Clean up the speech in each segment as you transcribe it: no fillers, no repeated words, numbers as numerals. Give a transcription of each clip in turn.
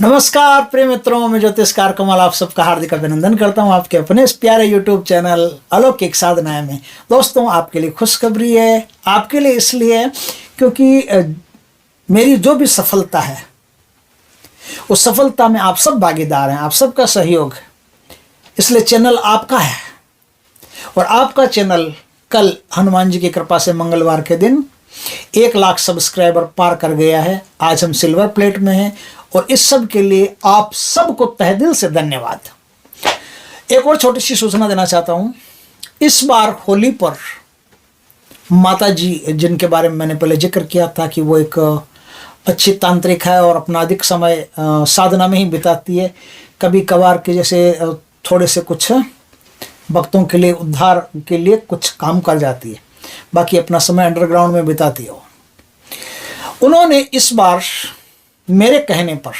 नमस्कार प्रिय मित्रों, मैं ज्योतिषकार कमल आप सबका हार्दिक अभिनंदन करता हूं आपके अपने इस प्यारे यूट्यूब चैनल अलौकिक साधनाएं में। दोस्तों, आपके लिए खुशखबरी है। आपके लिए इसलिए क्योंकि मेरी जो भी सफलता है उस सफलता में आप सब भागीदार हैं, आप सबका सहयोग है, इसलिए चैनल आपका है। और आपका चैनल कल हनुमान जी की कृपा से मंगलवार के दिन 1 लाख सब्सक्राइबर पार कर गया है। आज हम सिल्वर प्लेट में हैं और इस सब के लिए आप सबको तहे दिल से धन्यवाद। एक और छोटी सी सूचना देना चाहता हूं। इस बार होली पर माता जी, जिनके बारे में मैंने पहले जिक्र किया था कि वो एक अच्छी तांत्रिक है और अपना अधिक समय साधना में ही बिताती है, कभी कभार के जैसे थोड़े से कुछ भक्तों के लिए उद्धार के लिए कुछ काम कर जाती है, बाकी अपना समय अंडरग्राउंड में बिताती है। उन्होंने इस बार मेरे कहने पर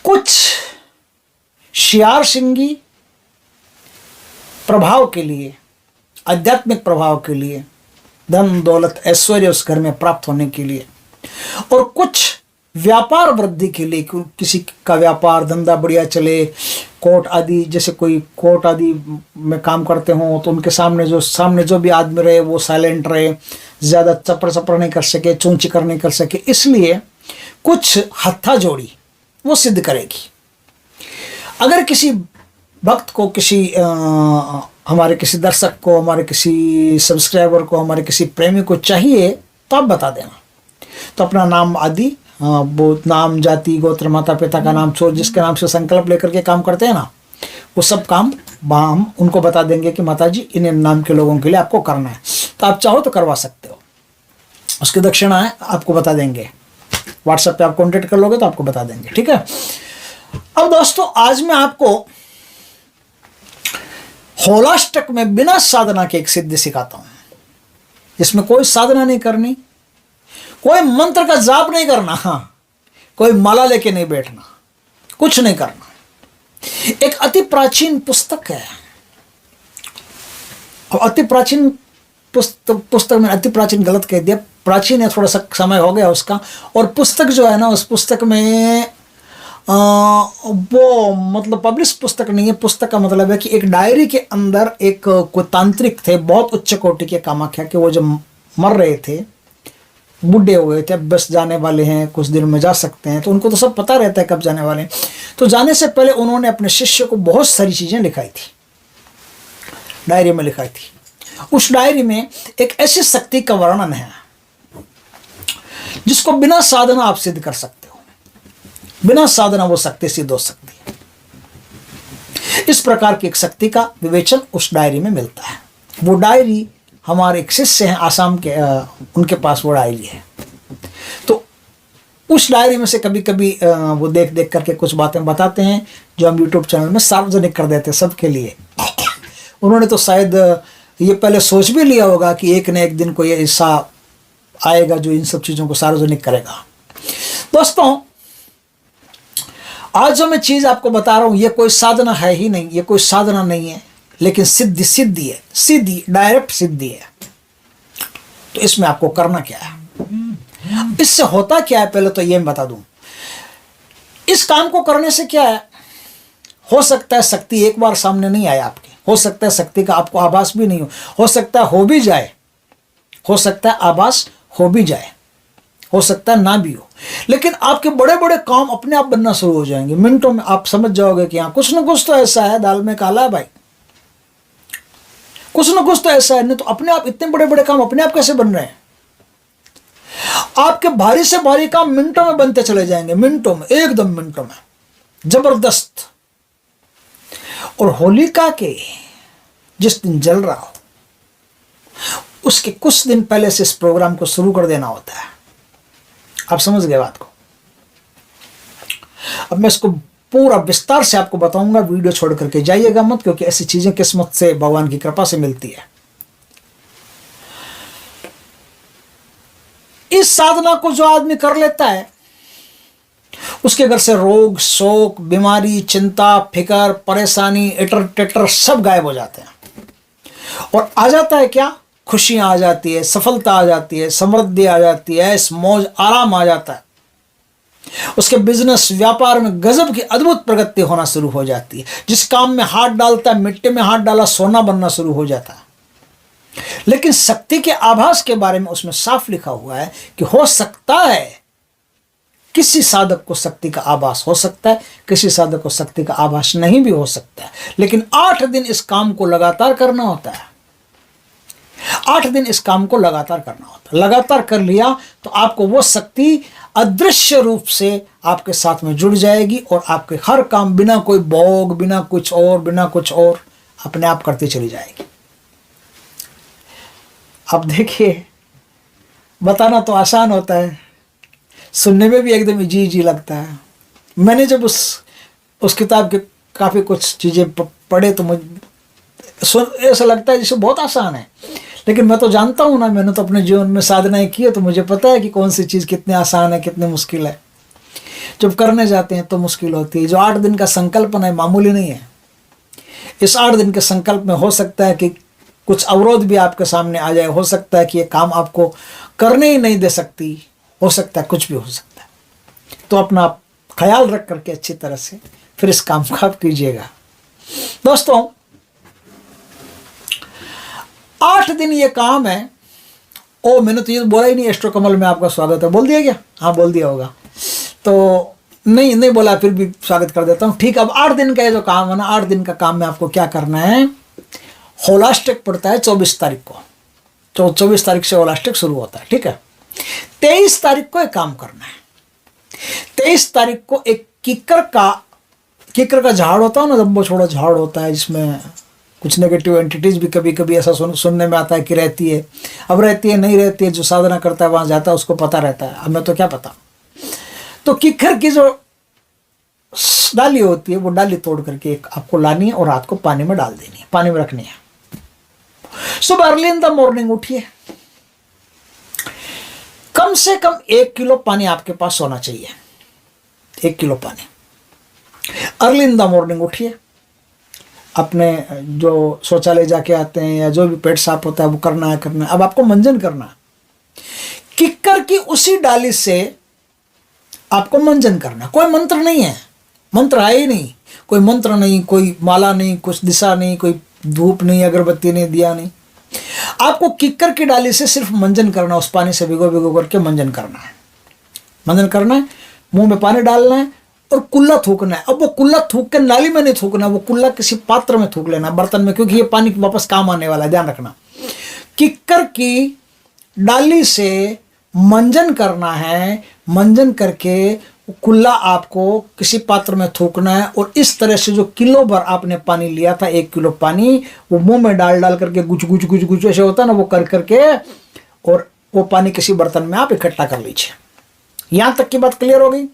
कुछ शियार सिंगी प्रभाव के लिए, आध्यात्मिक प्रभाव के लिए, धन दौलत ऐश्वर्य उस घर में प्राप्त होने के लिए, और कुछ व्यापार वृद्धि के लिए, किसी का व्यापार धंधा बढ़िया चले, कोर्ट आदि, जैसे कोई कोर्ट आदि में काम करते हों तो उनके सामने जो भी आदमी रहे वो साइलेंट रहे, ज़्यादा चपर नहीं कर सके, चूंचिकर नहीं कर सके, इसलिए कुछ हत्था जोड़ी वो सिद्ध करेगी। अगर किसी भक्त को, हमारे किसी दर्शक को, हमारे किसी सब्सक्राइबर को, हमारे किसी प्रेमी को चाहिए तो आप बता देना। तो अपना नाम आदि, वो नाम, जाति, गोत्र, माता पिता का नाम, छोड़ जिसके नाम से संकल्प लेकर के काम करते हैं ना, वो सब काम हम उनको बता देंगे कि माता जी इन नाम के लोगों के लिए आपको करना है। तो आप चाहो तो करवा सकते हो, उसकी दक्षिणा है आपको बता देंगे। व्हाट्सएप पे आप कॉन्टेक्ट कर लोगे तो आपको बता देंगे, ठीक है। अब दोस्तों, आज मैं आपको होलाष्टक में बिना साधना के एक सिद्धि सिखाता हूं। इसमें कोई साधना नहीं करनी, कोई मंत्र का जाप नहीं करना, हाँ, कोई माला लेके नहीं बैठना, कुछ नहीं करना। एक अति प्राचीन पुस्तक है, और अति प्राचीन पुस्तक में अति प्राचीन गलत कह दिया, प्राचीन है, थोड़ा सा समय हो गया उसका। और पुस्तक जो है ना, उस पुस्तक में वो मतलब पब्लिश पुस्तक नहीं है। पुस्तक का मतलब है कि एक डायरी के अंदर एक कोई तांत्रिक थे, बहुत उच्च कोटि के, कामाख्या के, वो जब मर रहे थे, बूढ़े हो गए थे, बस जाने वाले हैं, कुछ दिन में जा सकते हैं, तो उनको तो सब पता रहता है कब जाने वाले हैं। तो जाने से पहले उन्होंने अपने शिष्य को बहुत सारी चीज़ें लिखाई थी, डायरी में लिखाई थी। उस डायरी में एक ऐसी शक्ति का वर्णन है जिसको बिना साधना आप सिद्ध कर सकते हो। बिना साधना वो शक्ति सिद्ध हो सकती है। इस प्रकार की एक शक्ति का विवेचन उस डायरी में मिलता है। वो डायरी हमारे एक शिष्य हैं आसाम के, उनके पास वो डायरी है। तो उस डायरी में से कभी कभी वो देख देख करके कुछ बातें बताते हैं जो हम यूट्यूब चैनल में सार्वजनिक कर देते हैं सबके लिए। उन्होंने तो शायद ये पहले सोच भी लिया होगा कि एक न एक दिन कोई ऐसा आएगा जो इन सब चीज़ों को सार्वजनिक करेगा। दोस्तों, आज जो मैं चीज़ आपको बता रहा हूँ, ये कोई साधना है ही नहीं, ये कोई साधना नहीं है, लेकिन सिद्धि है, सीधी डायरेक्ट सिद्धि है। तो इसमें आपको करना क्या है, इससे होता क्या है, पहले तो ये मैं बता दूं। इस काम को करने से क्या है, हो सकता है शक्ति एक बार सामने नहीं आए आपके, हो सकता है शक्ति का आपको आभास भी नहीं हो सकता है हो भी जाए, हो सकता है आभास हो भी जाए, हो सकता है ना भी हो, लेकिन आपके बड़े बड़े काम अपने आप बनना शुरू हो जाएंगे। मिनटों में आप समझ जाओगे कि हाँ, कुछ ना कुछ तो ऐसा है, दाल में काला है भाई, कुछ ना कुछ तो ऐसा है। नहीं तो अपने आप इतने बड़े बड़े काम अपने आप कैसे बन रहे हैं? आपके भारी से भारी काम मिनटों में बनते चले जाएंगे, मिनटों में, एकदम मिनटों में, जबरदस्त। और होलिका के जिस दिन जल रहा हो उसके कुछ दिन पहले से इस प्रोग्राम को शुरू कर देना होता है। आप समझ गए बात को? अब मैं इसको पूरा विस्तार से आपको बताऊंगा, वीडियो छोड़ करके जाइएगा मत, क्योंकि ऐसी चीजें किस्मत से, भगवान की कृपा से मिलती है। इस साधना को जो आदमी कर लेता है उसके घर से रोग, शोक, बीमारी, चिंता, फिकर, परेशानी, एटर टेटर सब गायब हो जाते हैं। और आ जाता है क्या, खुशियां आ जाती है, सफलता आ जाती है, समृद्धि आ जाती है, मौज आराम आ जाता है। उसके बिजनेस व्यापार में गजब की अद्भुत प्रगति होना शुरू हो जाती है। जिस काम में हाथ डालता है, मिट्टी में हाथ डाला सोना बनना शुरू हो जाता है। लेकिन शक्ति के आभास के बारे में उसमें साफ लिखा हुआ है कि हो सकता है किसी साधक को शक्ति का आभास हो सकता है, किसी साधक को शक्ति का आभास नहीं भी हो सकता है, लेकिन 8 दिन इस काम को लगातार करना होता है। 8 दिन इस काम को लगातार करना होता है। लगातार कर लिया तो आपको वो शक्ति अदृश्य रूप से आपके साथ में जुड़ जाएगी और आपके हर काम बिना कोई भोग, बिना कुछ और अपने आप करती चली जाएगी। अब देखिए, बताना तो आसान होता है, सुनने में भी एकदम इजी लगता है। मैंने जब उस किताब के काफ़ी कुछ चीज़ें पढ़े तो मुझे ऐसा लगता है जैसे बहुत आसान है, लेकिन मैं तो जानता हूँ ना, मैंने तो अपने जीवन में साधनाएं की है, तो मुझे पता है कि कौन सी चीज़ कितनी आसान है, कितनी मुश्किल है। जब करने जाते हैं तो मुश्किल होती है। जो 8 दिन का संकल्पन है मामूली नहीं है। इस 8 दिन के संकल्प में हो सकता है कि कुछ अवरोध भी आपके सामने आ जाए, हो सकता है कि ये काम आपको करने ही नहीं दे सकती, हो सकता है कुछ भी हो सकता है। तो अपना ख्याल रख करके अच्छी तरह से फिर इस काम को आप कीजिएगा। दोस्तों, 8 दिन ये काम है। ओ, मैंने तो ये बोला ही नहीं, एस्ट्रो कमल में आपका स्वागत है, बोल दिया क्या? हाँ, बोल दिया होगा। तो नहीं बोला, फिर भी स्वागत कर देता हूँ। ठीक, अब 8 दिन का ये जो काम है ना, 8 दिन का काम में आपको क्या करना है। होलाष्टक पड़ता है 24 तारीख को, तो 24 तारीख से होलाष्टक शुरू होता है, ठीक है। 23 तारीख को एक काम करना है। 23 तारीख को एक किक्कर का झाड़ होता है ना, लंबा छोड़ा झाड़ होता है, जिसमें कुछ नेगेटिव एंटिटीज भी कभी कभी ऐसा सुनने में आता है कि रहती है। अब रहती है नहीं रहती है, जो साधना करता है वहाँ जाता है उसको पता रहता है, हमें तो क्या पता। तो किक्कर की जो डाली होती है, वो डाली तोड़ करके एक आपको लानी है और रात को पानी में डाल देनी है, पानी में रखनी है। सुबह अर्ली इन द मॉर्निंग उठिए, कम से कम 1 किलो पानी आपके पास होना चाहिए। 1 किलो पानी। अर्ली इन द मॉर्निंग उठिए, अपने जो शौचालय जाके आते हैं या जो भी पेट साफ होता है वो करना है। अब आपको मंजन करना है। किक्कर की उसी डाली से आपको मंजन करना। कोई मंत्र नहीं है, मंत्र है ही नहीं, कोई मंत्र नहीं, कोई माला नहीं, कुछ दिशा नहीं, कोई धूप नहीं, अगरबत्ती नहीं, दिया नहीं। आपको किक्कर की डाली से सिर्फ मंजन करना, उस पानी से भिगो करके मंजन करना है। मंजन करना है, मुंह में पानी डालना है और कुल्ला थूकना है। अब वो कुल्ला थूक के नाली में नहीं थूकना, वो कुल्ला किसी पात्र में थूक लेना, बर्तन में, क्योंकि ये पानी वापस काम आने वाला है, ध्यान रखना। किक्कर की डाली से मंजन करना है। मंजन करके कुल्ला आपको किसी पात्र में थूकना है और इस तरह से जो किलो भर आपने पानी लिया था, 1 किलो पानी, वो मुंह में डाल करके गुच ऐसे होता है ना, वो कर करके और वो पानी किसी बर्तन में आप इकट्ठा कर लीजिए। यहां तक की बात क्लियर हो गई।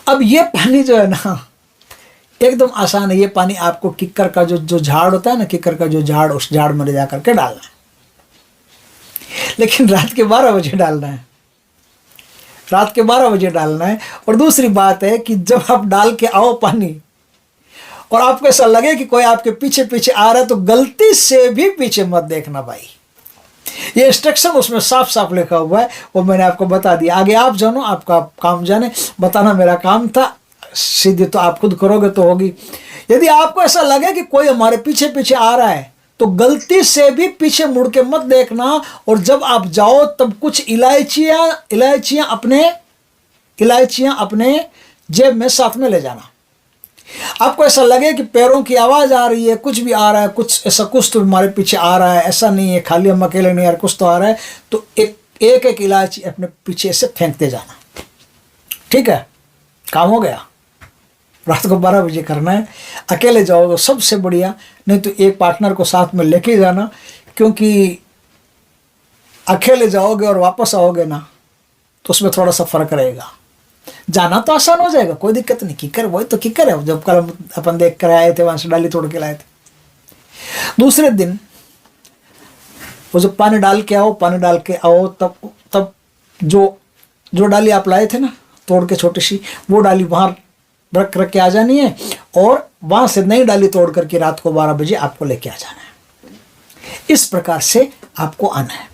अब ये पानी जो है ना, एकदम आसान है। ये पानी आपको किक्कर का जो झाड़ होता है ना, किक्कर का जो झाड़, उस झाड़ में ले जा करके डालना है, लेकिन रात के 12 बजे डालना है। रात के 12 बजे डालना है। और दूसरी बात है कि जब आप डाल के आओ पानी और आपको ऐसा लगे कि कोई आपके पीछे पीछे आ रहा है, तो गलती से भी पीछे मत देखना भाई। ये इंस्ट्रक्शन उसमें साफ साफ लिखा हुआ है, वो मैंने आपको बता दिया। आगे आप जानो, आपका काम जाने, बताना मेरा काम था। सीधी तो आप खुद करोगे तो होगी। यदि आपको ऐसा लगे कि कोई हमारे पीछे पीछे आ रहा है, तो गलती से भी पीछे मुड़ के मत देखना। और जब आप जाओ तब कुछ इलायचियां अपने जेब में साथ में ले जाना। आपको ऐसा लगे कि पैरों की आवाज़ आ रही है, कुछ भी आ रहा है, कुछ तो हमारे पीछे आ रहा है, ऐसा नहीं है खाली हम अकेले नहीं, यार कुछ तो आ रहा है, तो एक इलायची अपने पीछे से फेंकते जाना। ठीक है, काम हो गया। रात को 12 बजे करना है। अकेले जाओगे सबसे बढ़िया, नहीं तो एक पार्टनर को साथ में लेके जाना, क्योंकि अकेले जाओगे और वापस आओगे ना, तो उसमें थोड़ा सा फर्क रहेगा। जाना तो आसान हो जाएगा, कोई दिक्कत नहीं। किक्कर वही तो किक्कर है, जब कल अपन देख कर आए थे, वहां से डाली तोड़ के लाए थे। दूसरे दिन वो जब पानी डाल के आओ, तब जो डाली आप लाए थे ना तोड़ के छोटी सी, वो डाली वहां रख के आ जानी है और वहां से नई डाली तोड़ करके रात को 12 बजे आपको लेके आ जाना है। इस प्रकार से आपको आना है।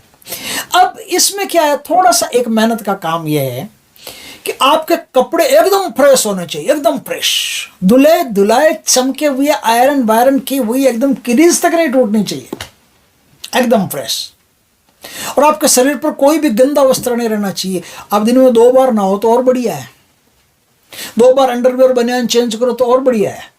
अब इसमें क्या है, थोड़ा सा एक मेहनत का काम यह है कि आपके कपड़े एकदम फ्रेश होने चाहिए, एकदम फ्रेश, धुले धुलाए चमके हुए, आयरन वायरन की हुई, एकदम क्रीज तक नहीं टूटनी चाहिए, एकदम फ्रेश। और आपके शरीर पर कोई भी गंदा वस्त्र नहीं रहना चाहिए। आप दिन में 2 बार नहाओ तो और बढ़िया है, 2 बार अंडरवेयर बनियान चेंज करो तो और बढ़िया है।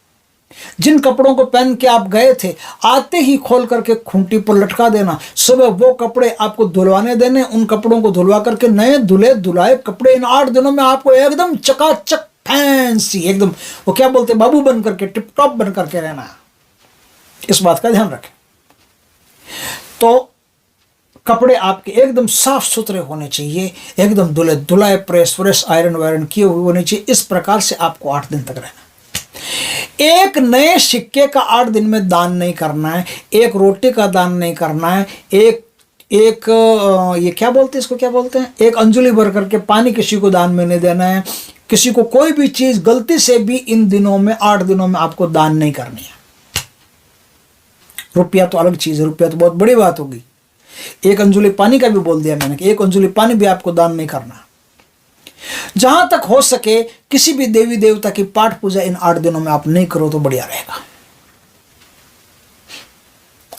जिन कपड़ों को पहन के आप गए थे, आते ही खोल करके खूंटी पर लटका देना। सुबह वो कपड़े आपको धुलवाने देने, उन कपड़ों को धुलवा करके नए धुले धुलाए कपड़े इन 8 दिनों में आपको एकदम चकाचक फैंसी, एकदम वो क्या बोलते हैं, बाबू बन करके, टिप टॉप बन करके रहना। इस बात का ध्यान रखें। तो कपड़े आपके एकदम साफ सुथरे होने चाहिए, एकदम धुले धुलाए, प्रेस फ्रेश, आयरन वायरन किए हुए होने चाहिए। इस प्रकार से आपको 8 दिन तक रहना। एक नए सिक्के का 8 दिन में दान नहीं करना है, एक रोटी का दान नहीं करना है, एक ये क्या बोलते हैं, इसको क्या बोलते हैं, एक अंजुली भर करके पानी किसी को दान में नहीं देना है। किसी को कोई भी चीज गलती से भी इन दिनों में, 8 दिनों में आपको दान नहीं करनी है। रुपया तो अलग चीज है, रुपया तो बहुत बड़ी बात होगी। एक अंजुली पानी का भी बोल दिया मैंने कि एक अंजुली पानी भी आपको दान नहीं करना। जहां तक हो सके किसी भी देवी देवता की पाठ पूजा इन 8 दिनों में आप नहीं करो तो बढ़िया रहेगा।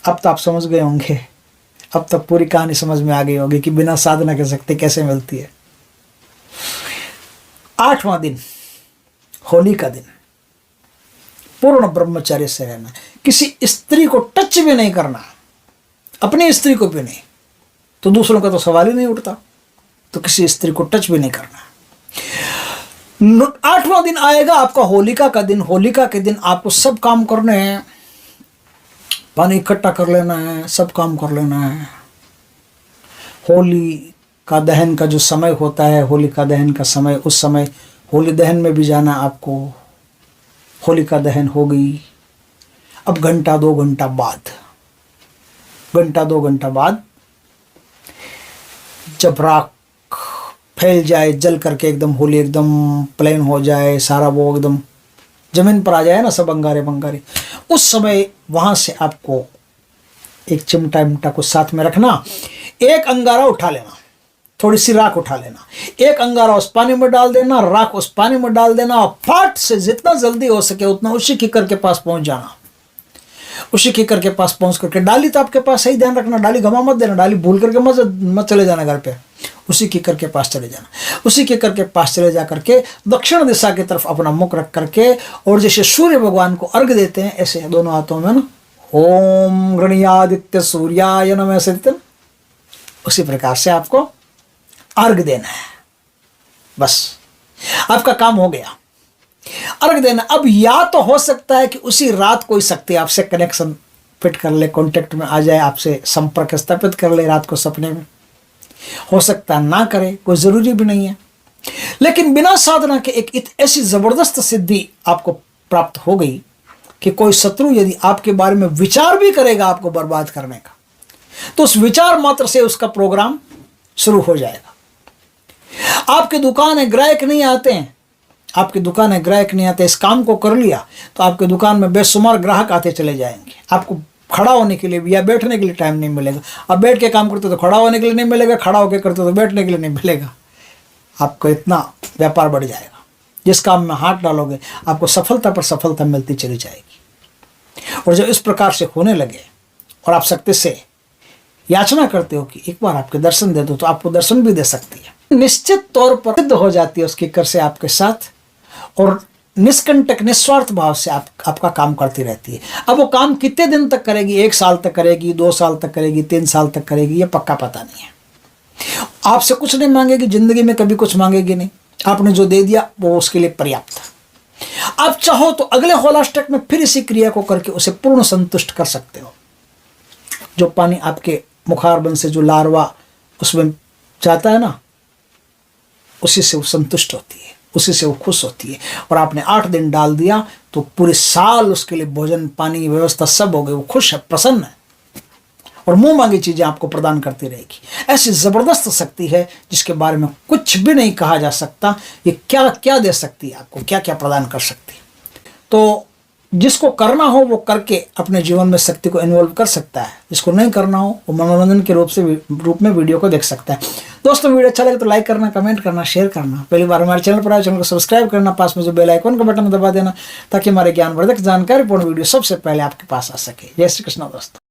अब तो आप समझ गए होंगे, अब तक पूरी कहानी समझ में आ गई होगी कि बिना साधना के शक्ति कैसे मिलती है। 8वां दिन, होली का दिन, पूर्ण ब्रह्मचर्य से रहना। किसी स्त्री को टच भी नहीं करना, अपनी स्त्री को भी नहीं, तो दूसरों का तो सवाल ही नहीं उठता। तो किसी स्त्री को टच भी नहीं करना। 8वां दिन आएगा आपका होलिका का दिन। होलिका के दिन आपको सब काम करने हैं, पानी इकट्ठा कर लेना है, सब काम कर लेना है। होली का दहन का जो समय होता है, होलिका दहन का समय, उस समय होली दहन में भी जाना आपको। होलिका दहन हो गई, अब घंटा 2 घंटा बाद, घंटा 2 घंटा बाद जब राख फैल जाए, जल करके एकदम होली एकदम प्लेन हो जाए, सारा वो एकदम जमीन पर आ जाए ना, सब अंगारे बंगारे, उस समय वहां से आपको एक चिमटा विमटा को साथ में रखना। एक अंगारा उठा लेना, थोड़ी सी राख उठा लेना, एक अंगारा उस पानी में डाल देना, राख उस पानी में डाल देना, और फट से जितना जल्दी हो सके उतना उसी कीकर के पास पहुंच जाना। उसी कीकर के पास पहुंच करके, डाली तो आपके पास, सही ध्यान रखना, डाली घमा मत देना, डाली भूल करके मत चले जाना घर पे। उसी कीकर के पास चले जाना। उसी कीकर के पास चले जा करके दक्षिण दिशा की तरफ अपना मुख रख करके, और जैसे सूर्य भगवान को अर्घ देते हैं ऐसे दोनों हाथों में ना, ओम गणयादित्य सूर्याय नमः, ऐसे उसी प्रकार से आपको अर्घ देना है। बस आपका काम हो गया, अर्घ देना। अब या तो हो सकता है कि उसी रात कोई शक्ति आपसे कनेक्शन फिट कर ले, कांटेक्ट में आ जाए, आपसे संपर्क स्थापित कर ले रात को सपने में। हो सकता है ना करे, कोई जरूरी भी नहीं है। लेकिन बिना साधना के एक ऐसी जबरदस्त सिद्धि आपको प्राप्त हो गई कि कोई शत्रु यदि आपके बारे में विचार भी करेगा आपको बर्बाद करने का, तो उस विचार मात्र से उसका प्रोग्राम शुरू हो जाएगा। आपकी दुकान है, ग्राहक नहीं आते हैं, आपकी दुकान है, ग्राहक नहीं आते, इस काम को कर लिया तो आपकी दुकान में बेशुमार ग्राहक आते चले जाएंगे। आपको खड़ा होने के लिए या बैठने के लिए टाइम नहीं मिलेगा। अब बैठ के काम करते तो खड़ा होने के लिए नहीं मिलेगा, खड़ा होकर करते तो बैठने के लिए नहीं मिलेगा। आपको इतना व्यापार बढ़ जाएगा। जिस काम में हाथ डालोगे आपको सफलता पर सफलता मिलती चली जाएगी। और जब इस प्रकार से होने लगे और आप शक्ति से याचना करते हो कि एक बार आपके दर्शन दे दो, तो आपको दर्शन भी दे सकती है। निश्चित तौर पर सिद्ध हो जाती है उसकी कर से आपके साथ, और निष्कंटक निस्वार्थ भाव से आपका काम करती रहती है। अब वो काम कितने दिन तक करेगी, 1 साल तक करेगी, 2 साल तक करेगी, 3 साल तक करेगी, ये पक्का पता नहीं है। आपसे कुछ नहीं मांगेगी, जिंदगी में कभी कुछ मांगेगी नहीं। आपने जो दे दिया वो उसके लिए पर्याप्त है। आप चाहो तो अगले होलाष्टक में फिर इसी क्रिया को करके उसे पूर्ण संतुष्ट कर सकते हो। जो पानी आपके मुखारबंद से जो लार्वा उसमें जाता है ना, उसी से वो संतुष्ट होती है, उसी से वो खुश होती है। और आपने 8 दिन डाल दिया तो पूरे साल उसके लिए भोजन पानी की व्यवस्था सब हो गई। वो खुश है, प्रसन्न है, और मुंह मांगी चीजें आपको प्रदान करती रहेगी। ऐसी जबरदस्त शक्ति है जिसके बारे में कुछ भी नहीं कहा जा सकता। ये क्या क्या दे सकती है आपको, क्या क्या प्रदान कर सकती है। तो जिसको करना हो वो करके अपने जीवन में शक्ति को इन्वॉल्व कर सकता है, जिसको नहीं करना हो वो मनोरंजन के रूप में वीडियो को देख सकता है। दोस्तों वीडियो अच्छा लगे तो लाइक करना, कमेंट करना, शेयर करना। पहली बार हमारे चैनल पर आए, चैनल को सब्सक्राइब करना, पास में जो बेल आइकन का बटन दबा देना, ताकि हमारे ज्ञानवर्धक जानकारीपूर्ण वीडियो सबसे पहले आपके पास आ सके। जय श्री कृष्ण दोस्तों।